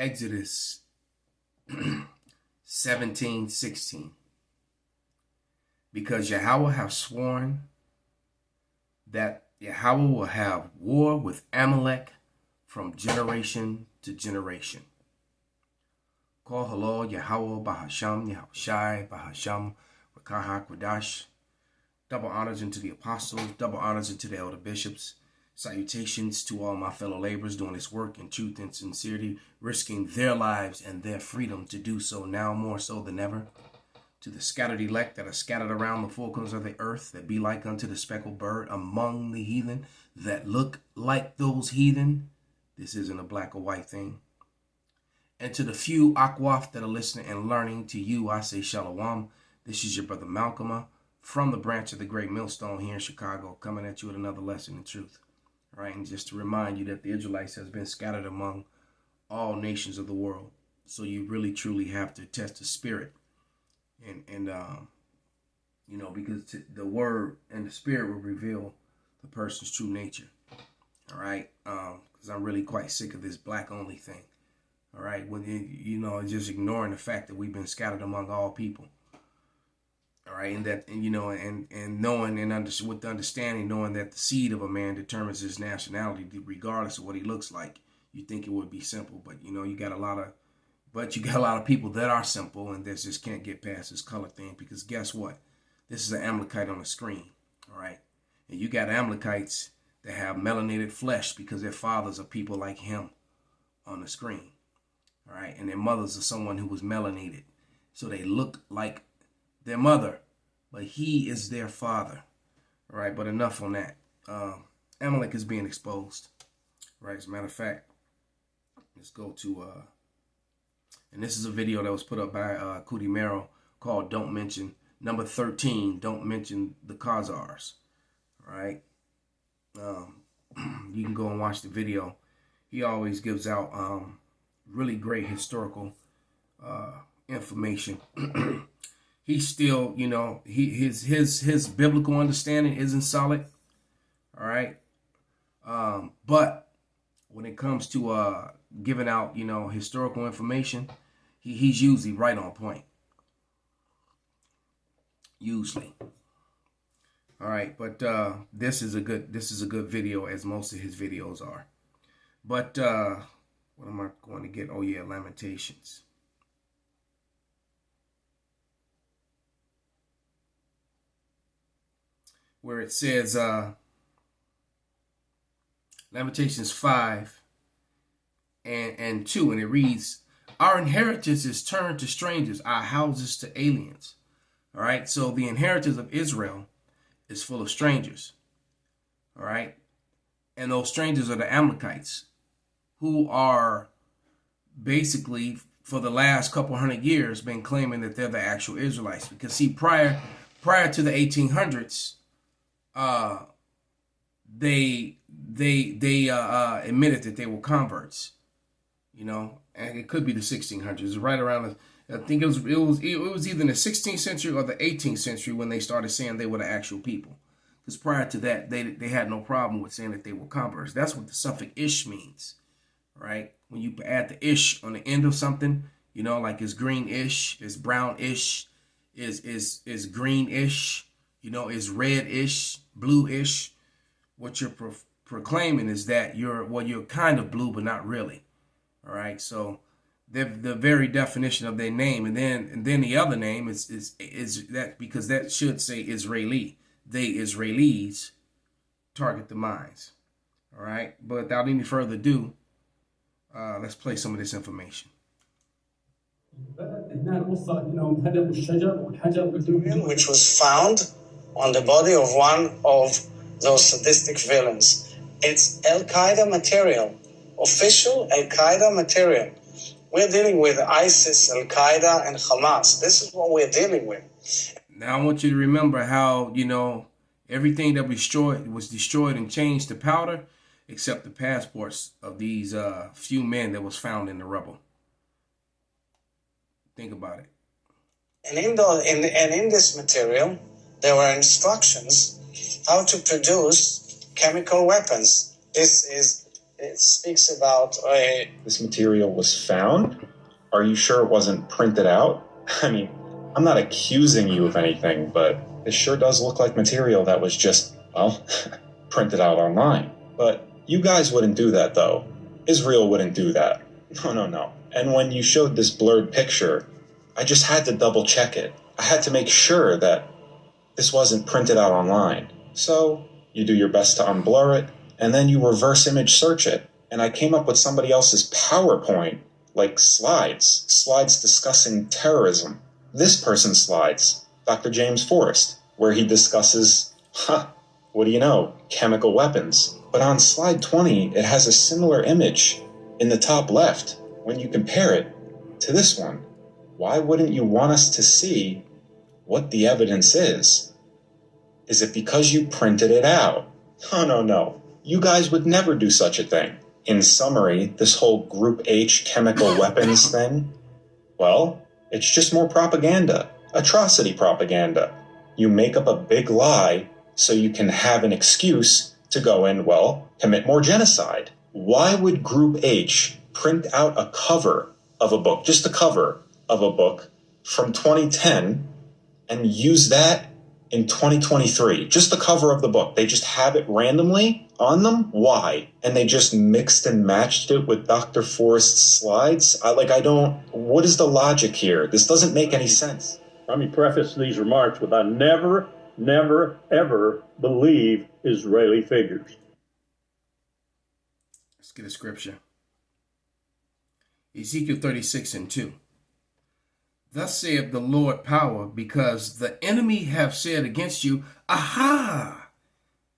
Exodus 17:16. Because Yahawah have sworn that Yahawah will have war with Amalek from generation to generation. Call Halal, Yahawah, Bahasham, Yahawashi, Bahasham, Rawchaa, Qadash. Double honors unto the apostles, double honors unto the elder bishops. Salutations to all my fellow laborers doing this work in truth and sincerity, risking their lives and their freedom to do so now more so than ever. To the scattered elect that are scattered around the four corners of the earth, that be like unto the speckled bird among the heathen, that look like those heathen. This isn't a black or white thing. And to the few akwaf that are listening and learning, to you I say shalom. This is your brother Malcolm from the branch of the Great Millstone here in Chicago, coming at you with another lesson in truth. All right, and just to remind you that the Israelites has been scattered among all nations of the world. So you really truly have to test the spirit. And you know, because the word and the spirit will reveal the person's true nature. All right, because I'm really quite sick of this black only thing. All right, when you know, just ignoring the fact that we've been scattered among all people. All right, and that, and you know, and knowing and with the understanding, knowing that the seed of a man determines his nationality, regardless of what he looks like. You think it would be simple, but you know, you got a lot of people that are simple and that just can't get past this color thing, because guess what? This is an Amalekite on the screen, all right? And you got Amalekites that have melanated flesh because their fathers are people like him on the screen, all right? And their mothers are someone who was melanated. So they look like their mother, but he is their father, all right? But enough on that. Amalek is being exposed, right? As a matter of fact, let's go to... and this is a video that was put up by Cootie Merrill called Don't Mention, number 13, Don't Mention the Khazars. All right. You can go and watch the video. He always gives out really great historical information. He's still, you know, his biblical understanding isn't solid. All right. But when it comes to giving out, you know, historical information, he's usually right on point. Usually. All right, but this is a good video, as most of his videos are. But what am I going to get? Oh yeah, Lamentations. Where it says Lamentations 5 and 2, and it reads, our inheritance is turned to strangers, our houses to aliens. All right, so the inheritance of Israel is full of strangers. All right, and those strangers are the Amalekites, who are basically for the last couple hundred years been claiming that they're the actual Israelites. Because see, prior to the 1800s, they admitted that they were converts. You know, and it could be the 1600s, right around I think it was either in the 16th century or the 18th century when they started saying they were the actual people. Because prior to that, they had no problem with saying that they were converts. That's what the suffix ish means, right? When you add the ish on the end of something, you know, like it's greenish, it's brownish, is greenish, you know, is reddish, bluish. What you're proclaiming is that you're kind of blue, but not really. All right, so the very definition of their name, and then the other name is that, because that should say Israeli. They Israelis target the minds. All right, but without any further ado, let's play some of this information. Which was found on the body of one of those sadistic villains. It's Al-Qaeda material. Official Al-Qaeda material. We're dealing with ISIS, Al-Qaeda, and Hamas. This is what we're dealing with. Now I want you to remember how, you know, everything that was destroyed and changed to powder, except the passports of these few men that was found in the rubble. Think about it. And in this material, there were instructions how to produce chemical weapons. This it speaks about this material was found. Are you sure it wasn't printed out? I mean, I'm not accusing you of anything, but it sure does look like material that was just, well, printed out online. But you guys wouldn't do that, though. Israel wouldn't do that. No. And when you showed this blurred picture, I just had to double check it. I had to make sure that this wasn't printed out online. So you do your best to unblur it, and then you reverse image search it. And I came up with somebody else's PowerPoint, like slides discussing terrorism. This person's slides, Dr. James Forrest, where he discusses, what do you know, chemical weapons. But on slide 20, it has a similar image in the top left. When you compare it to this one, why wouldn't you want us to see what the evidence is? Is it because you printed it out? No. You guys would never do such a thing. In summary, this whole Group H chemical weapons thing, well, it's just more propaganda, atrocity propaganda. You make up a big lie so you can have an excuse to go and, well, commit more genocide. Why would Group H print out a cover of a book, just a cover of a book from 2010 and use that in 2023? Just the cover of the book. They just have it randomly on them? Why? And they just mixed and matched it with Dr. Forrest's slides? What is the logic here? This doesn't make any sense. Let me preface these remarks with I never, ever believe Israeli figures. Let's get a scripture. Ezekiel 36:2. Thus saith the Lord power, because the enemy have said against you, Aha!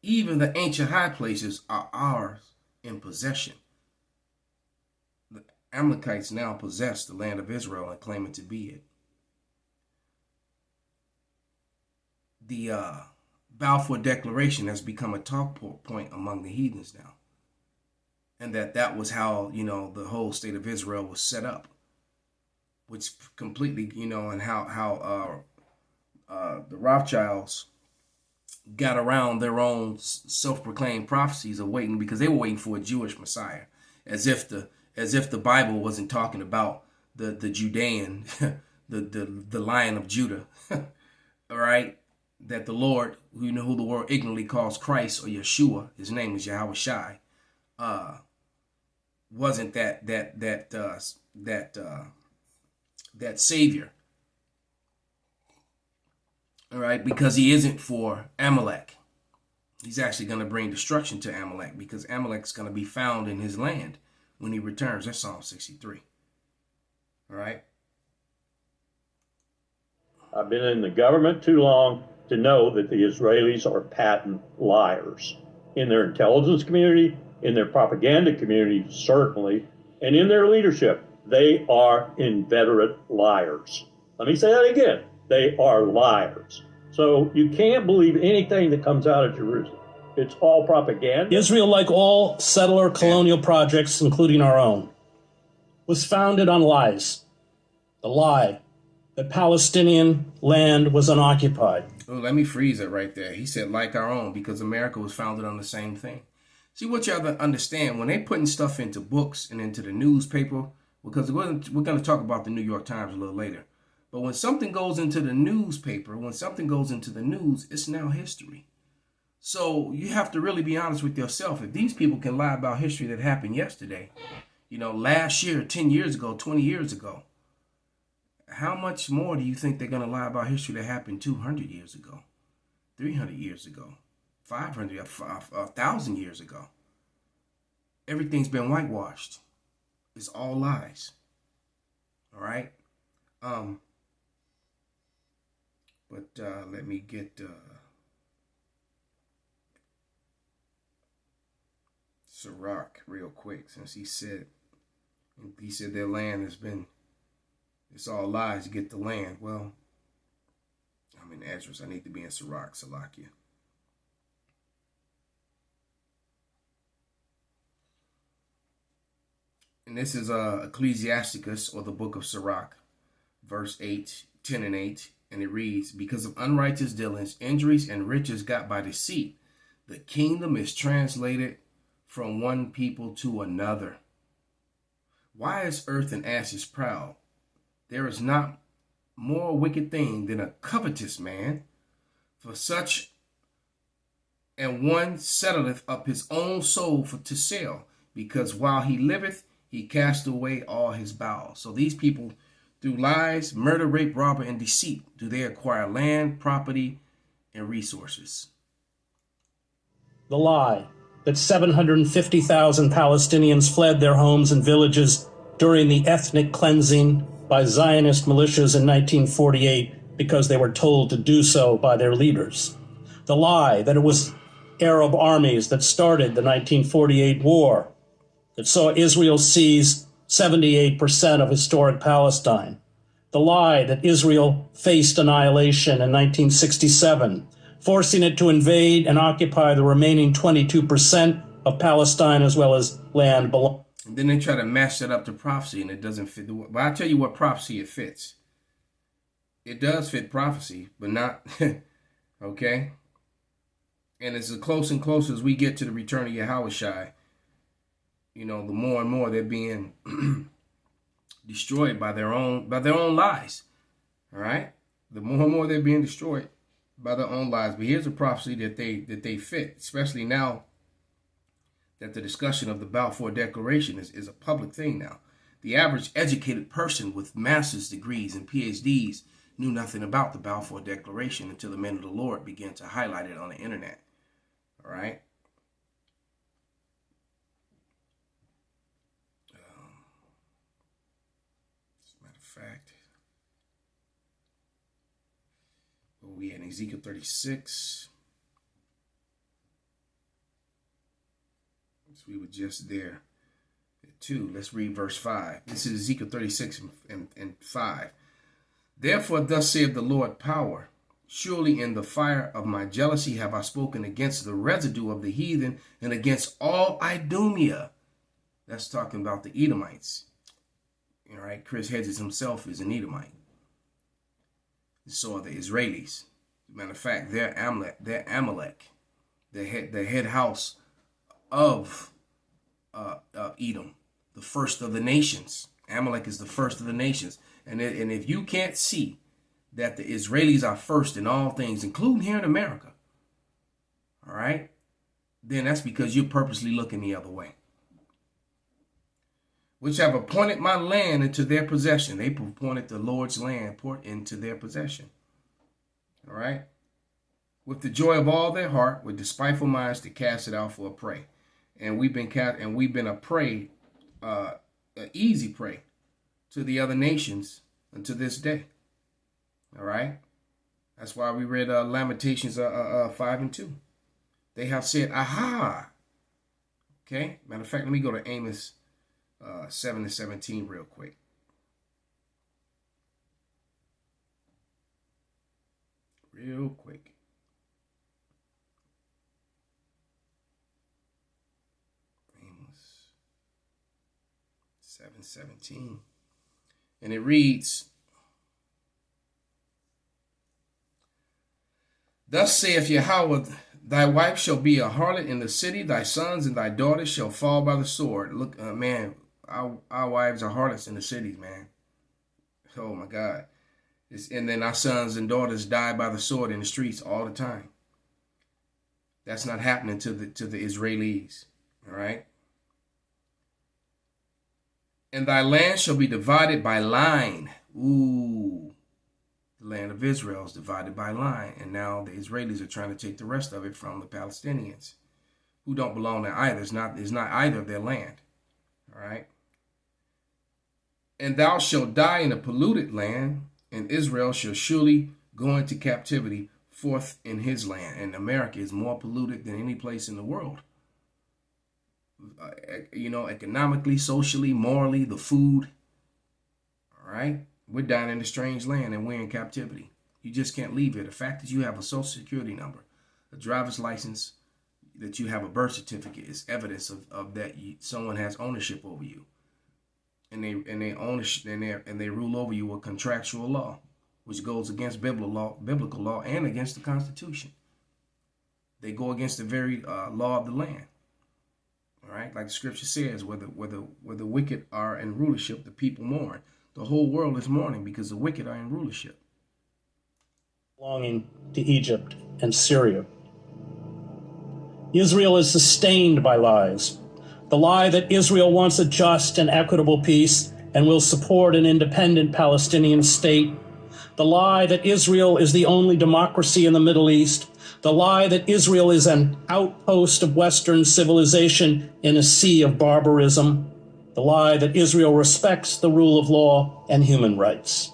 Even the ancient high places are ours in possession. The Amalekites now possess the land of Israel and claim it to be it. The Balfour Declaration has become a talk point among the heathens now. And that was how, the whole state of Israel was set up. Which completely, and how the Rothschilds got around their own self-proclaimed prophecies of waiting, because they were waiting for a Jewish Messiah, as if the Bible wasn't talking about the Judean, the Lion of Judah, all right, that the Lord, who the world ignorantly calls Christ or Yeshua, his name is Yahawashi, wasn't that Savior. All right, because he isn't for Amalek. He's actually going to bring destruction to Amalek, because Amalek's going to be found in his land when he returns. That's Psalm 63. All right. I've been in the government too long to know that the Israelis are patent liars. In their intelligence community, in their propaganda community, certainly, and in their leadership, they are inveterate liars. Let me say that again. They are liars. So you can't believe anything that comes out of Jerusalem. It's all propaganda. Israel, like all settler colonial projects, including our own, was founded on lies. The lie that Palestinian land was unoccupied. Oh, let me freeze it right there. He said like our own, because America was founded on the same thing. See, what you have to understand, when they putting stuff into books and into the newspaper, because we're going to talk about the New York Times a little later. But when something goes into the newspaper, when something goes into the news, it's now history. So you have to really be honest with yourself. If these people can lie about history that happened yesterday, last year, 10 years ago, 20 years ago, how much more do you think they're going to lie about history that happened 200 years ago, 300 years ago, 500, 1,000 years ago? Everything's been whitewashed. It's all lies. All right. But let me get Sirach real quick, since he said their land it's all lies to get the land. Well, I'm in Ezra's. I need to be in Sirach, Salakia. And this is Ecclesiasticus, or the book of Sirach, verse 10 and 8. And it reads, because of unrighteous dealings, injuries, and riches got by deceit, the kingdom is translated from one people to another. Why is earth and ashes proud? There is not more wicked thing than a covetous man, for such and one settleth up his own soul for to sell, because while he liveth, he cast away all his bowels. So these people, through lies, murder, rape, robbery, and deceit, do they acquire land, property, and resources. The lie that 750,000 Palestinians fled their homes and villages during the ethnic cleansing by Zionist militias in 1948 because they were told to do so by their leaders. The lie that it was Arab armies that started the 1948 war that saw Israel seize 78% of historic Palestine. The lie that Israel faced annihilation in 1967, forcing it to invade and occupy the remaining 22% of Palestine as well as land belonging. And then they try to match that up to prophecy, and it doesn't fit. But I'll tell you what prophecy it fits. It does fit prophecy, but not, okay? And as close and close as we get to the return of Yahawashi, you know, the more and more they're being destroyed by their own lies. All right? The more and more they're being destroyed by their own lies. But here's a prophecy that they fit, especially now that the discussion of the Balfour Declaration is a public thing now. The average educated person with master's degrees and PhDs knew nothing about the Balfour Declaration until the men of the Lord began to highlight it on the internet. All right? As a matter of fact, we had Ezekiel 36. So we were just there. 2. Let's read verse 5. This is Ezekiel 36 and 5. Therefore, thus saith the Lord power. Surely in the fire of my jealousy have I spoken against the residue of the heathen and against all Idumea. That's talking about the Edomites. All right, Chris Hedges himself is an Edomite. So are the Israelis. Matter of fact, they're Amalek. The head house of Edom, the first of the nations. Amalek is the first of the nations. And if you can't see that the Israelis are first in all things, including here in America, all right, then that's because you're purposely looking the other way. Which have appointed my land into their possession. They appointed the Lord's land into their possession. All right. With the joy of all their heart, with despiteful minds to cast it out for a prey. And we've been a prey, an easy prey to the other nations unto this day. All right. That's why we read Lamentations 5 and 2. They have said, aha. Okay. Matter of fact, let me go to Amos 7 and 17 real quick. Real quick. Amos 7:17. And it reads, Thus saith Yahawah, thy wife shall be a harlot in the city, thy sons and thy daughters shall fall by the sword. Look, man, our wives are harlots in the cities, man. Oh my God. And then our sons and daughters die by the sword in the streets all the time. That's not happening to the Israelis. All right. And thy land shall be divided by line. Ooh. The land of Israel is divided by line. And now the Israelis are trying to take the rest of it from the Palestinians, who don't belong to either. It's not either of their land. All right. And thou shalt die in a polluted land, and Israel shall surely go into captivity forth in his land. And America is more polluted than any place in the world. Economically, socially, morally, the food. All right. We're down in a strange land and we're in captivity. You just can't leave it. The fact that you have a social security number, a driver's license, that you have a birth certificate is evidence of that someone has ownership over you. And they rule over you with contractual law, which goes against biblical law and against the Constitution. They go against the very law of the land. All right, like the scripture says, where the wicked are in rulership, the people mourn. The whole world is mourning because the wicked are in rulership. Belonging to Egypt and Syria. Israel is sustained by lies. The lie that Israel wants a just and equitable peace and will support an independent Palestinian state. The lie that Israel is the only democracy in the Middle East. The lie that Israel is an outpost of Western civilization in a sea of barbarism. The lie that Israel respects the rule of law and human rights.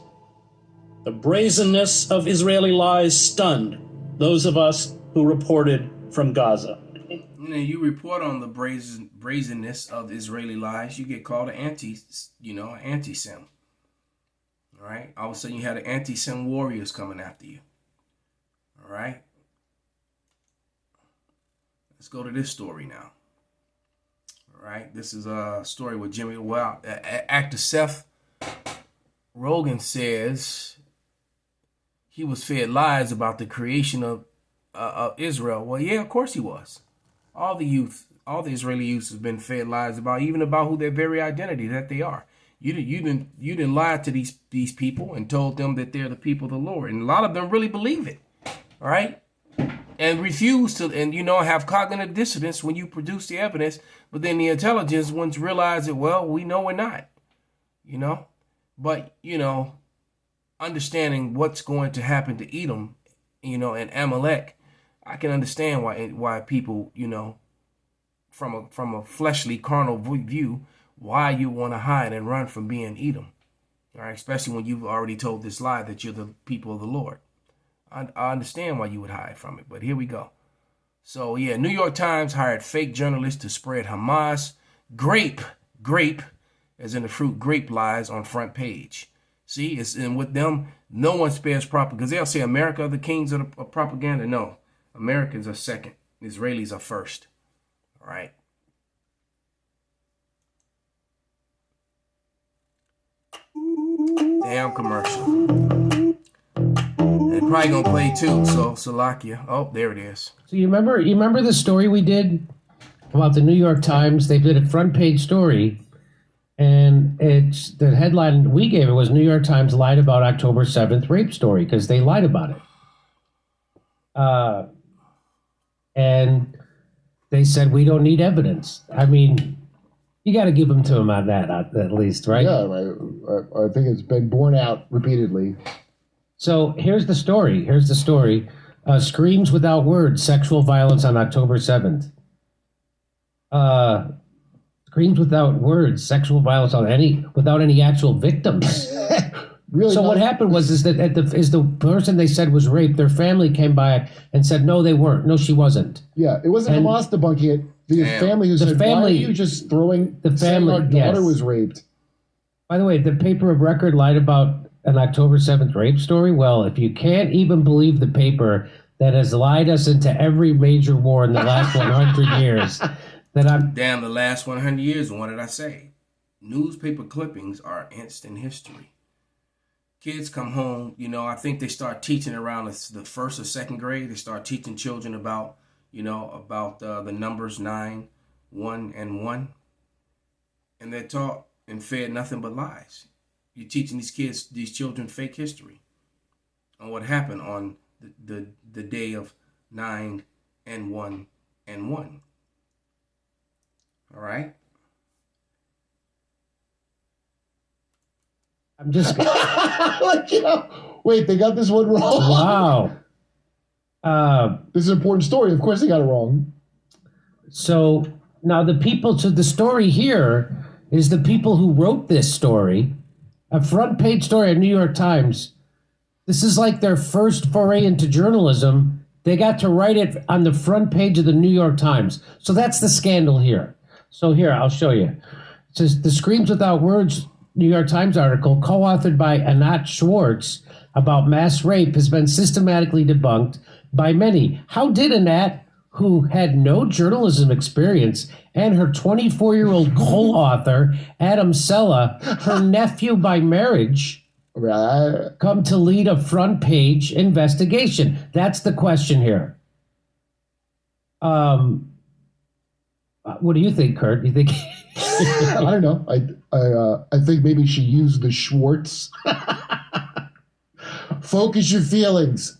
The brazenness of Israeli lies stunned those of us who reported from Gaza. You report on the brazenness of Israeli lies, you get called an anti-Sem. All right? All of a sudden you had the anti-Sem warriors coming after you. All right? Let's go to this story now. All right? This is a story with Jimmy. Well, actor Seth Rogen says he was fed lies about the creation of Israel. Well, yeah, of course he was. All the Israeli youth has been fed lies even about who their very identity that they are. You didn't lie to these people and told them that they're the people of the Lord, and a lot of them really believe it. All right, and refuse to, and have cognitive dissonance when you produce the evidence. But then the intelligence ones realize that, well, we know we're not. But understanding what's going to happen to Edom, and Amalek, I can understand why people, from a fleshly, carnal view, why you want to hide and run from being Edom. All right, especially when you've already told this lie that you're the people of the Lord. I understand why you would hide from it, but here we go. So yeah, New York Times hired fake journalists to spread Hamas grape, as in the fruit grape lies on front page. See, and with them, no one spares propaganda, because they'll say America are the kings of propaganda. No. Americans are second. Israelis are first. All right. Damn commercial. And probably gonna play too. So Salakia. Oh, there it is. So you remember the story we did about the New York Times? They did a front page story, and it's the headline we gave it was New York Times lied about October 7th rape story because they lied about it. And they said, we don't need evidence. I mean, you got to give them to them on that, at least, right? Yeah, I think it's been borne out repeatedly. So here's the story. Screams without words, sexual violence on October 7th. Screams without words, sexual violence without any actual victims. Really? So what happened was that the person they said was raped, their family came by and said, no, they weren't. No, she wasn't. Yeah, it wasn't Hamas debunking it. The family who said, why are you just saying our daughter was raped? By the way, the paper of record lied about an October 7th rape story. Well, if you can't even believe the paper that has lied us into every major war in the last 100 years, then I'm... Damn, the last 100 years, what did I say? Newspaper clippings are instant history. Kids come home, I think they start teaching around the first or second grade. They start teaching children about the numbers 9, 1, and 1. And they're taught and fed nothing but lies. You're teaching these children fake history on what happened on the day of 9 and 1 and 1. All right? I'm just wait, they got this one wrong. Wow. This is an important story. Of course they got it wrong. So now the story here is the people who wrote this story, a front page story at New York Times. This is like their first foray into journalism. They got to write it on the front page of the New York Times. So that's the scandal here. So here, I'll show you. It says the Screams Without Words New York Times article, co-authored by Anat Schwartz, about mass rape has been systematically debunked by many. How did Anat, who had no journalism experience, and her 24-year-old co-author, Adam Sella, her nephew by marriage, come to lead a front page investigation? That's the question here. What do you think, Kurt? You think? I don't know. I think maybe she used the Schwartz. Focus your feelings.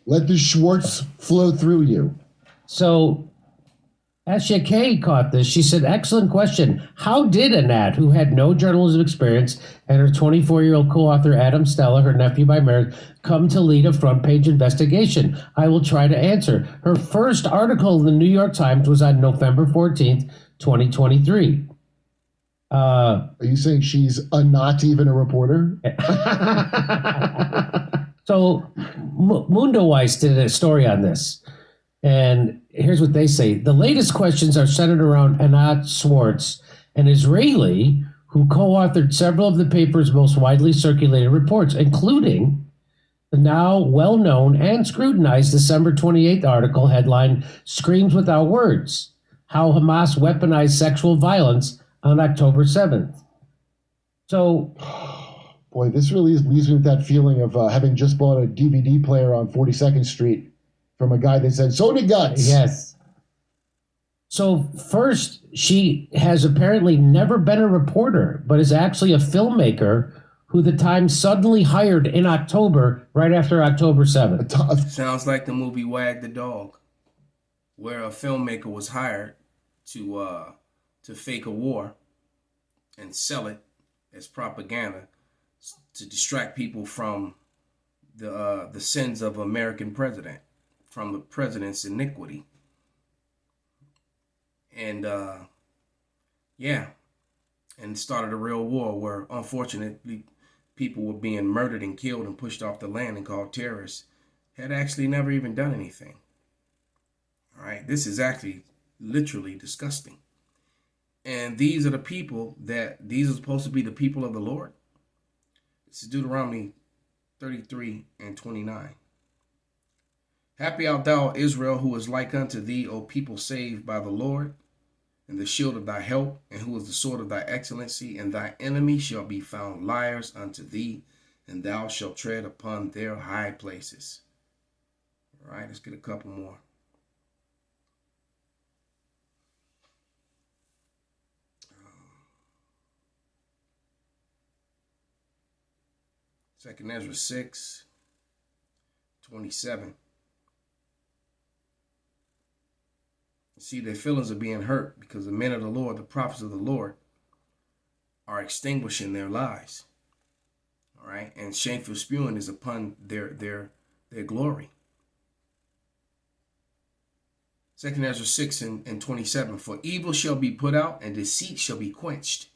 Let the Schwartz flow through you. So, Asha K caught this. She said, excellent question. How did Anat, who had no journalism experience, and her 24-year-old co-author Adam Stella, her nephew by marriage, come to lead a front-page investigation? I will try to answer. Her first article in the New York Times was on November 14th, 2023. Are you saying she's not even a reporter? So Mundo Weiss did a story on this. And here's what they say. The latest questions are centered around Anat Schwartz, an Israeli who co-authored several of the paper's most widely circulated reports, including the now well-known and scrutinized December 28th article headlined, Screams Without Words, How Hamas Weaponized Sexual Violence on October 7th. So... Boy, this really leaves me with that feeling of having just bought a DVD player on 42nd Street from a guy that said, Sony Guts. Yes. So first, she has apparently never been a reporter, but is actually a filmmaker who the Times suddenly hired in October, right after October 7th. Sounds like the movie Wag the Dog, where a filmmaker was hired to fake a war and sell it as propaganda to distract people from the sins of American president, from the president's iniquity. And and started a real war where unfortunately people were being murdered and killed and pushed off the land and called terrorists, had actually never even done anything. All right, this is actually literally disgusting. And these are the people these are supposed to be the people of the Lord. This is Deuteronomy 33 and 29. Happy art thou, Israel, who is like unto thee, O people saved by the Lord, and the shield of thy help, and who is the sword of thy excellency, and thy enemy shall be found liars unto thee, and thou shalt tread upon their high places. All right, let's get a couple more. Second Ezra 6, 27. See, their feelings are being hurt because the men of the Lord, the prophets of the Lord, are extinguishing their lives. All right, and shameful spewing is upon their glory. Second Ezra 6 and 27. For evil shall be put out, and deceit shall be quenched.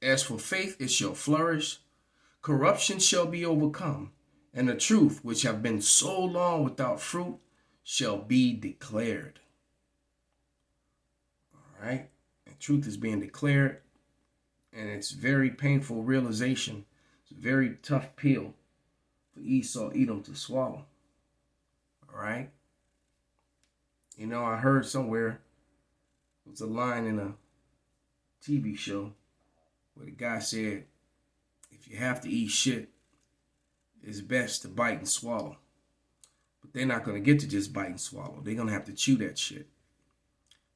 As for faith, it shall flourish. Corruption shall be overcome, and the truth, which have been so long without fruit, shall be declared. All right, and truth is being declared, and it's very painful realization. It's a very tough pill for Esau, Edom to swallow. All right. You know, I heard somewhere, it was a line in a TV show where the guy said, if you have to eat shit, it's best to bite and swallow. But they're not going to get to just bite and swallow. They're going to have to chew that shit.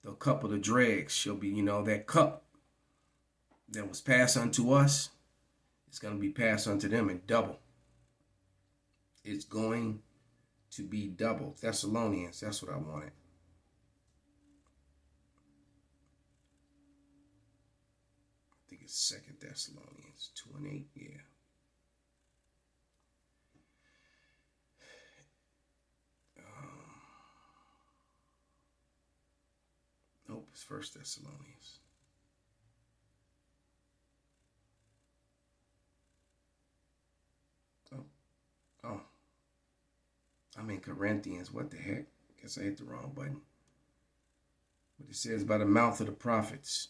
The cup of the dregs shall be, that cup that was passed unto us, it's going to be passed unto them in double. It's going to be double. Thessalonians, that's what I wanted. I think it's 2 Thessalonians 2 and 8, yeah. Nope, it's 1 Thessalonians. Oh, I'm in Corinthians. What the heck? Guess I hit the wrong button. But it says by the mouth of the prophets.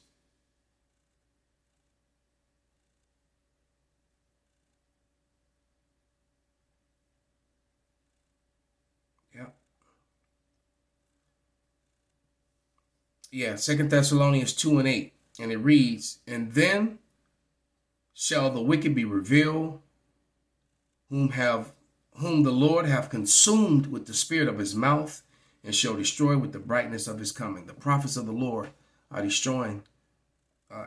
Yeah, 2 Thessalonians 2 and 8. And it reads, and then shall the wicked be revealed, whom the Lord have consumed with the spirit of his mouth, and shall destroy with the brightness of his coming. The prophets of the Lord destroying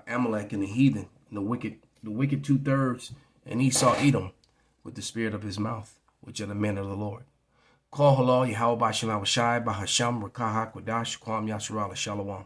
Amalek and the heathen, and the wicked 2/3, and Esau Edom with the spirit of his mouth, which are the men of the Lord. Call Halal, Yahawah, Sham, Yahawashi, Bahasham, Rawchaa, Qadash, Kwam, Yasharala, Shalom.